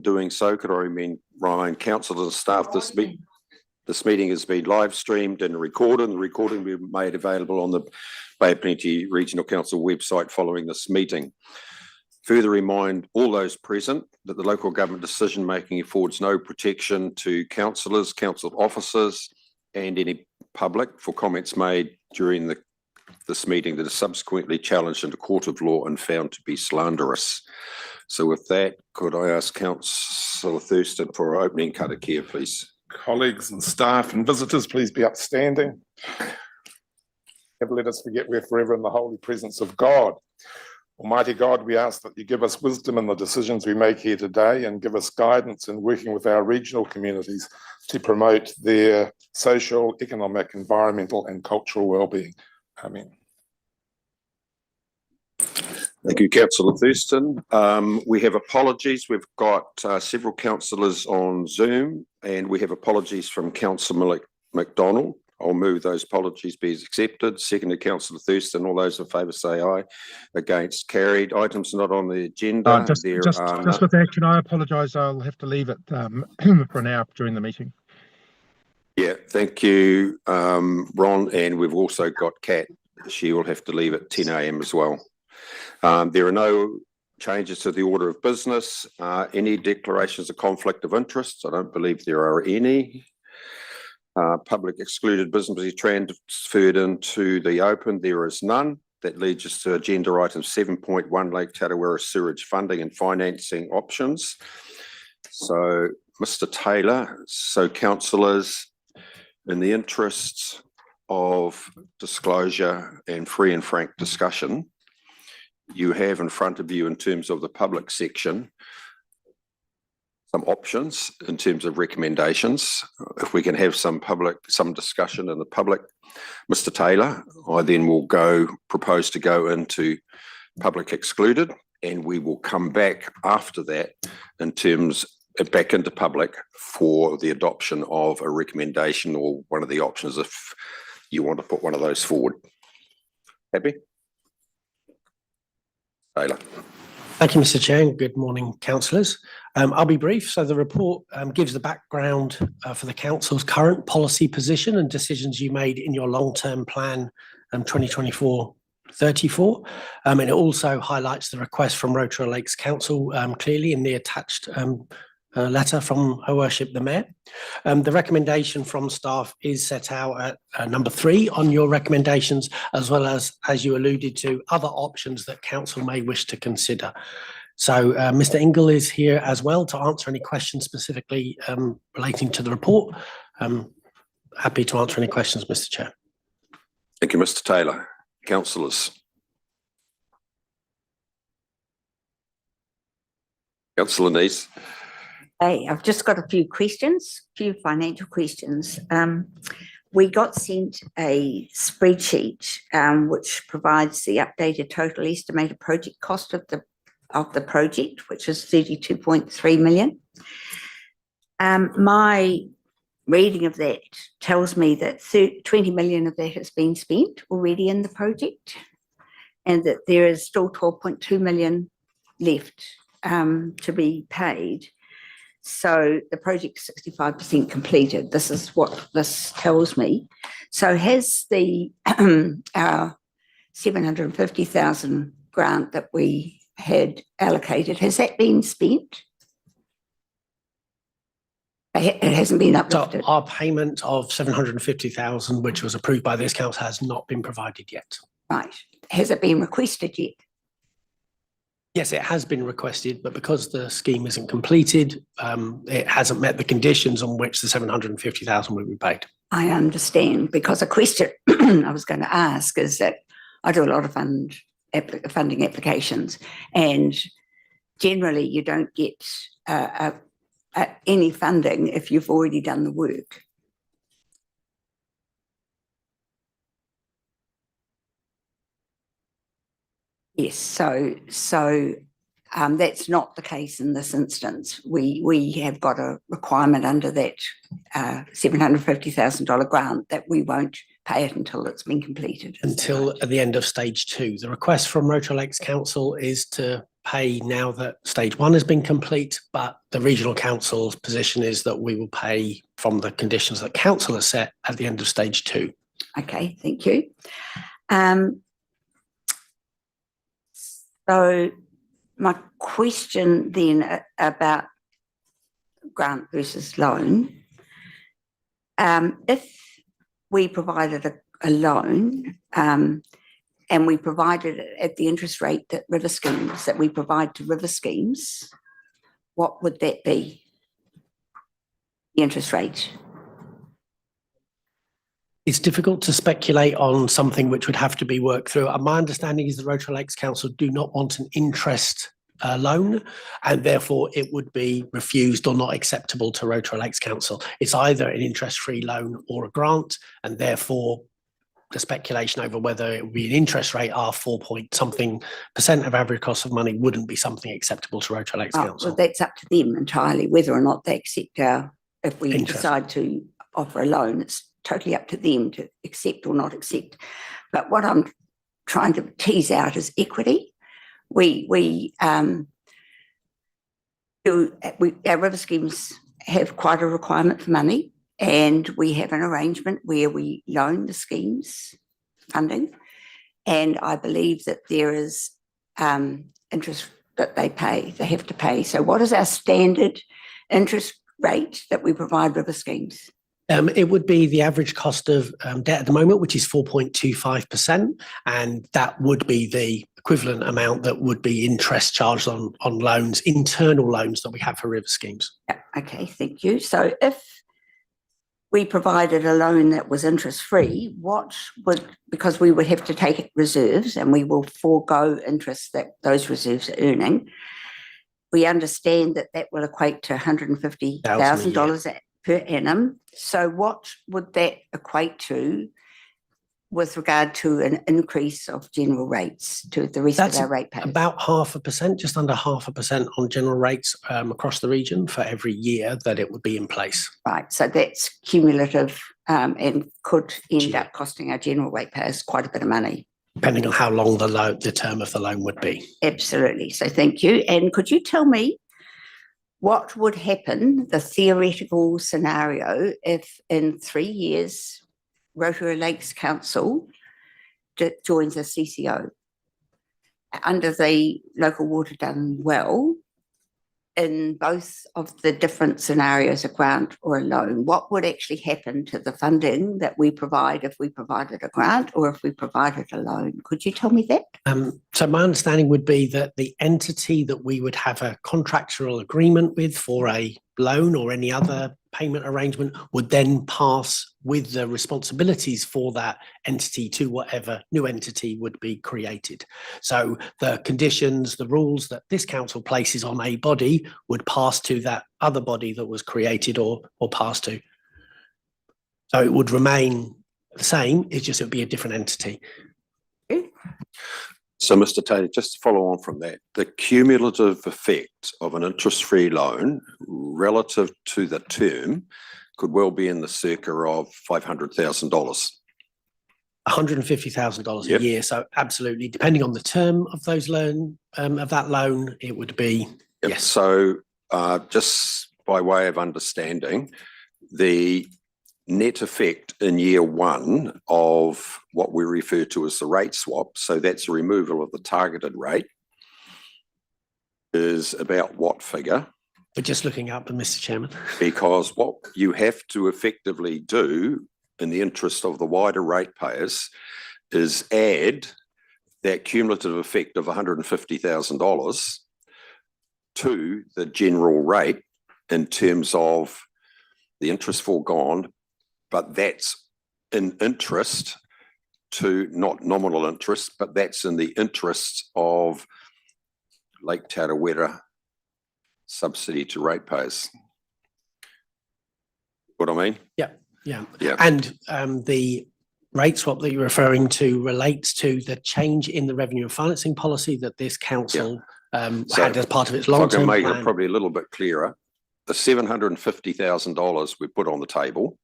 doing so, could I remind councillors and staff this meeting has been live streamed and recorded. The recording will be made available on the Bay of Plenty Regional Council website following this meeting. Further remind all those present that the local government decision making affords no protection to councillors, council officers and any public for comments made during this meeting that is subsequently challenged in a court of law and found to be slanderous. So with that, could I ask Councillor Thurston for our opening karakia, please? Colleagues and staff and visitors, please be upstanding. Never let us forget we're forever in the holy presence of God. Almighty God, we ask that you give us wisdom in the decisions we make here today and give us guidance in working with our regional communities to promote their social, economic, environmental and cultural well-being. Amen. Thank you, Councillor Thurston. We have apologies. We've got several councillors on Zoom and we have apologies from Councillor McDonald. I'll move those apologies be accepted. Seconded, Councillor Thurston. All those in favour say aye. Against, carried. Items not on the agenda. Just with that, can I apologise? I'll have to leave it for now during the meeting. Yeah, thank you, Ron. And we've also got Kat. She will have to leave at 10 a.m. as well. There are no changes to the order of business. Any declarations of conflict of interest? I don't believe there are any. Public excluded business be transferred into the open. There is none. That leads us to agenda item 7.1, Lake Tarawera sewage funding and financing options. So, Mr. Taylor, so councillors, in the interests of disclosure and free and frank discussion, you have in front of you in terms of the public section some options in terms of recommendations. If we can have some discussion in the public, Mr. Taylor, I then will propose to go into public excluded, and we will come back after that back into public for the adoption of a recommendation or one of the options if you want to put one of those forward. Happy? Taylor. Thank you, Mr. Chair, and good morning, councillors. I'll be brief. So the report gives the background for the council's current policy position and decisions you made in your long-term plan 2024-34. And it also highlights the request from Rotorua Lakes Council clearly in the attached letter from Her Worship the Mayor. The recommendation from staff is set out at number 3 on your recommendations, as well as you alluded to, other options that council may wish to consider. So Mr. Ingle is here as well to answer any questions specifically relating to the report. Happy to answer any questions, Mr. Chair. Thank you, Mr. Taylor. Councillors. Councillor Neese. Hey, I've just got a few financial questions. We got sent a spreadsheet which provides the updated total estimated project cost of the project, which is 32.3 million. My reading of that tells me that 20 million of that has been spent already in the project and that there is still 12.2 million left to be paid. So the project is 65% completed. This is what this tells me. So has the our 750,000 grant that we had allocated, has that been spent? It hasn't been uplifted. So our payment of 750,000, which was approved by this council, has not been provided yet. Right. Has it been requested yet? Yes, it has been requested, but because the scheme isn't completed, it hasn't met the conditions on which the 750,000 will be paid. I understand, because a question I was going to ask is that I do a lot of funding applications, and generally you don't get any funding if you've already done the work. Yes, so that's not the case in this instance. We have got a requirement under that $750,000 grant that we won't pay it until it's been completed. Until at the end of stage 2. The request from Rotorua Lakes Council is to pay now that stage 1 has been complete, but the regional council's position is that we will pay from the conditions that council has set at the end of stage 2. Okay, thank you. So my question then about grant versus loan. If we provided a loan and we provided it at the interest rate that we provide to river schemes, what would that be? The interest rate? It's difficult to speculate on something which would have to be worked through. My understanding is the Rotorua Lakes Council do not want an interest loan, and therefore it would be refused or not acceptable to Rotorua Lakes Council. It's either an interest-free loan or a grant, and therefore the speculation over whether it would be an interest rate are 4-point-something% of average cost of money wouldn't be something acceptable to Rotorua Lakes Council. Well, that's up to them entirely, whether or not they accept if we Interest. decide to offer a loan, it's totally up to them to accept or not accept. But what I'm trying to tease out is equity. Our river schemes have quite a requirement for money, and we have an arrangement where we loan the schemes funding, and I believe that there is interest that they have to pay. So what is our standard interest rate that we provide river schemes? It would be the average cost of debt at the moment, which is 4.25%, and that would be the equivalent amount that would be interest charged on loans, internal loans that we have for river schemes. Yeah, okay, thank you. So if we provided a loan that was interest-free, because we would have to take reserves and we will forego interest that those reserves are earning, we understand that will equate to $150,000 per annum. So what would that equate to with regard to an increase of general rates to the rest of our rate payers? About 0.5%, just under 0.5% on general rates across the region for every year that it would be in place. Right, so that's cumulative and could end up costing our general rate payers quite a bit of money. Depending on how long the term of the loan would be. Absolutely, so thank you. And could you tell me what would happen, the theoretical scenario, if in 3 years Rotorua Lakes Council joins a CCO under the local water done well? In both of the different scenarios, a grant or a loan, what would actually happen to the funding that we provide if we provided a grant or if we provided a loan? Could you tell me that? So my understanding would be that the entity that we would have a contractual agreement with for a loan or any other payment arrangement would then pass with the responsibilities for that entity to whatever new entity would be created. So the conditions, the rules that this council places on a body would pass to that other body that was created or passed to. So it would remain the same, it's just it would be a different entity. So, Mr. Taylor, just to follow on from that, the cumulative effect of an interest-free loan relative to the term could well be in the circa of $500,000. $150,000 Yep. a year. So absolutely, depending on the term of those of that loan, it would be, Yep. yes. So just by way of understanding, the net effect in year one of what we refer to as the rate swap, so that's a removal of the targeted rate, is about what figure? But just looking up, Mr. Chairman. Because what you have to effectively do in the interest of the wider ratepayers is add that cumulative effect of $150,000 to the general rate in terms of the interest foregone, but that's in interest to not nominal interest, but that's in the interests of Lake Tarawera subsidy to ratepayers. What I mean? Yeah. Yeah. And the rate swap that you're referring to relates to the change in the revenue and financing policy that this council had as part of its If I long-term can make plan. it probably a little bit clearer, the $750,000 we put on the table,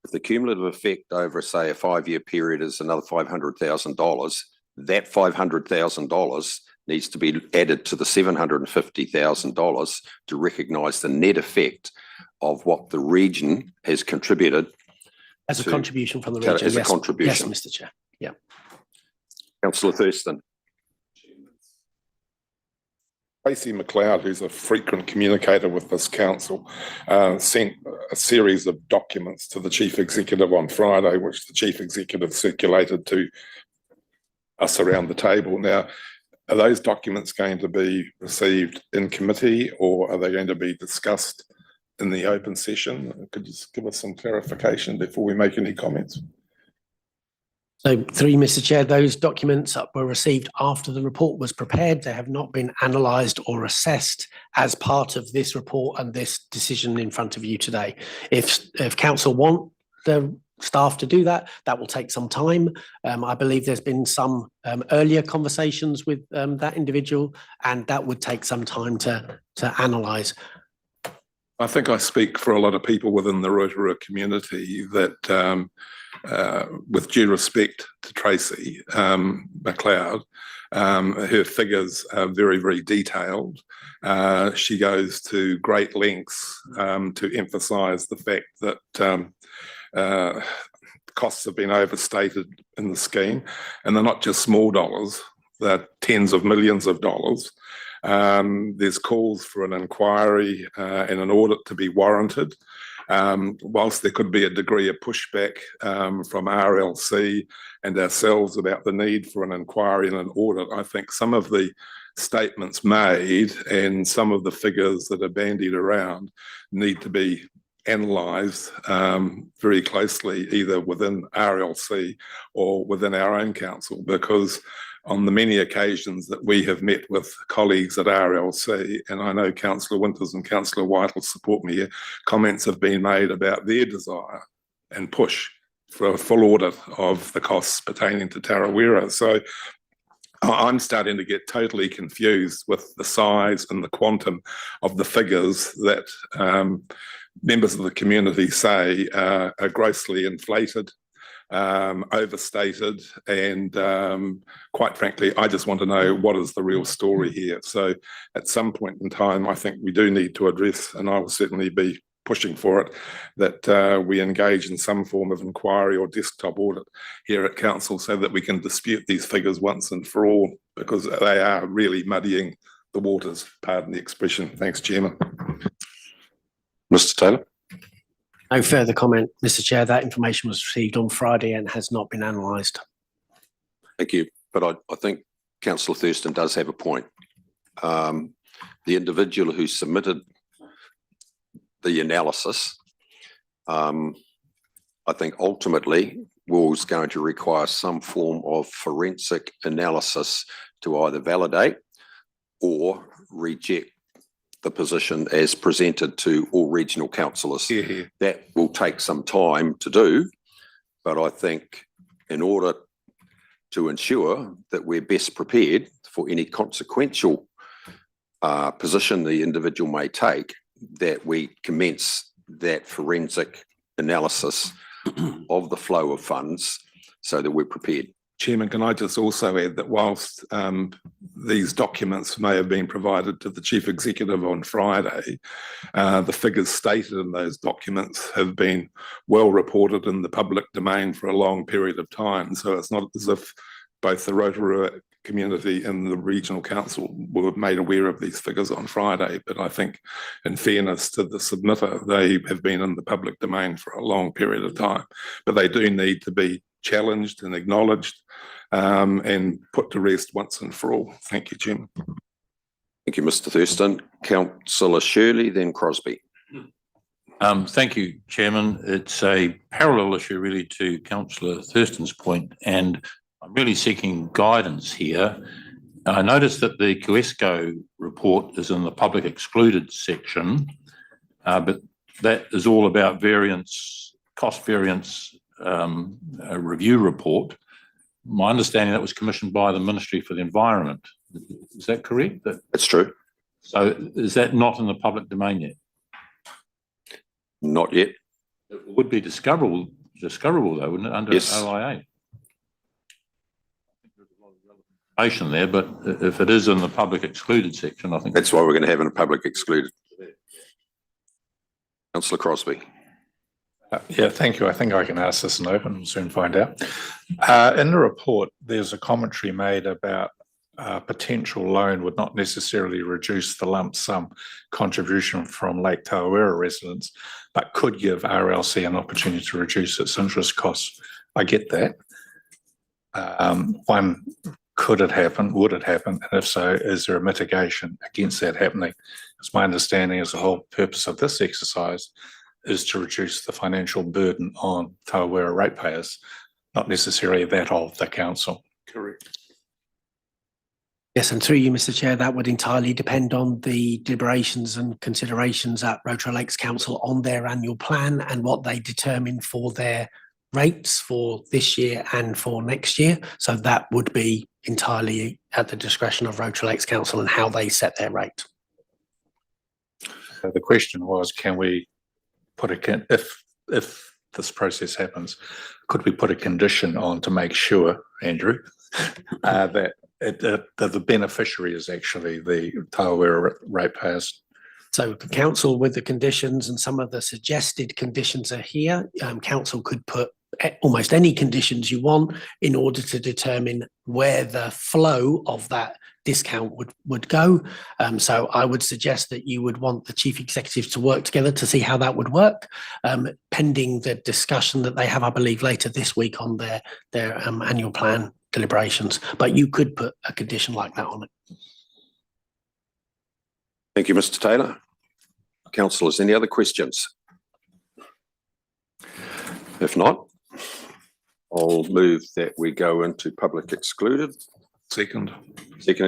if the cumulative effect over, say, a 5-year period is another $500,000, that $500,000 needs to be added to the $750,000 to recognise the net effect of what the region has contributed. As a to- contribution from the to- region. as a Yes. contribution. Yes, Mr. Chair. Councillor Thurston. Tracy McLeod, who's a frequent communicator with this council, sent a series of documents to the chief executive on Friday, which the chief executive circulated to us around the table. Now, are those documents going to be received in committee, or are they going to be discussed in the open session? Could you just give us some clarification before we make any comments? So Mr. Chair, those documents were received after the report was prepared. They have not been analysed or assessed as part of this report and this decision in front of you today. If council want the staff to do that, that will take some time. I believe there's been some earlier conversations with that individual, and that would take some time to analyse. I think I speak for a lot of people within the Rotorua community that, with due respect to Tracy McLeod, her figures are very, very detailed. She goes to great lengths to emphasise the fact that costs have been overstated in the scheme, and they're not just small dollars, they're tens of millions of dollars. There's calls for an inquiry and an audit to be warranted. Whilst there could be a degree of pushback from RLC and ourselves about the need for an inquiry and an audit, I think some of the statements made and some of the figures that are bandied around need to be analysed very closely, either within RLC or within our own council, because on the many occasions that we have met with colleagues at RLC, and I know Councillor Winters and Councillor White will support me here, comments have been made about their desire and push for a full audit of the costs pertaining to Tarawera. So I'm starting to get totally confused with the size and the quantum of the figures that members of the community say are grossly inflated, overstated, and quite frankly, I just want to know what is the real story here. So at some point in time, I think we do need to address, and I will certainly be pushing for it, that we engage in some form of inquiry or desktop audit here at council so that we can dispute these figures once and for all, because they are really muddying the waters, pardon the expression. Thanks, Chairman. Mr. Taylor. No further comment, Mr. Chair. That information was received on Friday and has not been analysed. Thank you. But I think Councillor Thurston does have a point. The individual who submitted the analysis, I think ultimately was going to require some form of forensic analysis to either validate or reject the position as presented to all regional councillors. Yeah. That will take some time to do, but I think in order to ensure that we're best prepared for any consequential position the individual may take, that we commence that forensic analysis of the flow of funds so that we're prepared. Chairman, can I just also add that whilst these documents may have been provided to the Chief Executive on Friday, the figures stated in those documents have been well reported in the public domain for a long period of time. So it's not as if both the Rotorua community and the regional council were made aware of these figures on Friday. But I think in fairness to the submitter, they have been in the public domain for a long period of time. But they do need to be challenged and acknowledged and put to rest once and for all. Thank you, Chairman. Thank you, Mr. Thurston. Councillor Shirley, then Crosby. Thank you, Chairman. It's a parallel issue really to Councillor Thurston's point, and I'm really seeking guidance here. I noticed that the QESCO report is in the public excluded section, but that is all about variance, cost variance review report. My understanding that was commissioned by the Ministry for the Environment. Is that correct? That's true. So is that not in the public domain yet? Not yet. It would be discoverable though, wouldn't it, under Yes. OIA? information there, but if it is in the public excluded section, I think. That's why we're going to have it in public excluded. Councillor Crosby. Yeah, thank you. I think I can ask this in open, we'll soon find out. In the report, there's a commentary made about potential loan would not necessarily reduce the lump sum contribution from Lake Tawera residents, but could give RLC an opportunity to reduce its interest costs. I get that. One, could it happen? Would it happen? And if so, is there a mitigation against that happening? Because my understanding is the whole purpose of this exercise is to reduce the financial burden on Tawera ratepayers, not necessarily that of the council. Correct. Yes, and through you, Mr. Chair, that would entirely depend on the deliberations and considerations at Rotorua Lakes Council on their annual plan and what they determine for their rates for this year and for next year. So that would be entirely at the discretion of Rotorua Lakes Council and how they set their rate. The question was, can we put if this process happens, could we put a condition on to make sure, Andrew, that the beneficiary is actually the Tawera ratepayers? So the council with the conditions and some of the suggested conditions are here. Council could put almost any conditions you want in order to determine where the flow of that discount would go. So I would suggest that you would want the chief executive to work together to see how that would work, pending the discussion that they have, I believe, later this week on their annual plan deliberations. But you could put a condition like that on it. Thank you, Mr. Taylor. Councillors, any other questions? If not, I'll move that we go into public excluded. Second. Second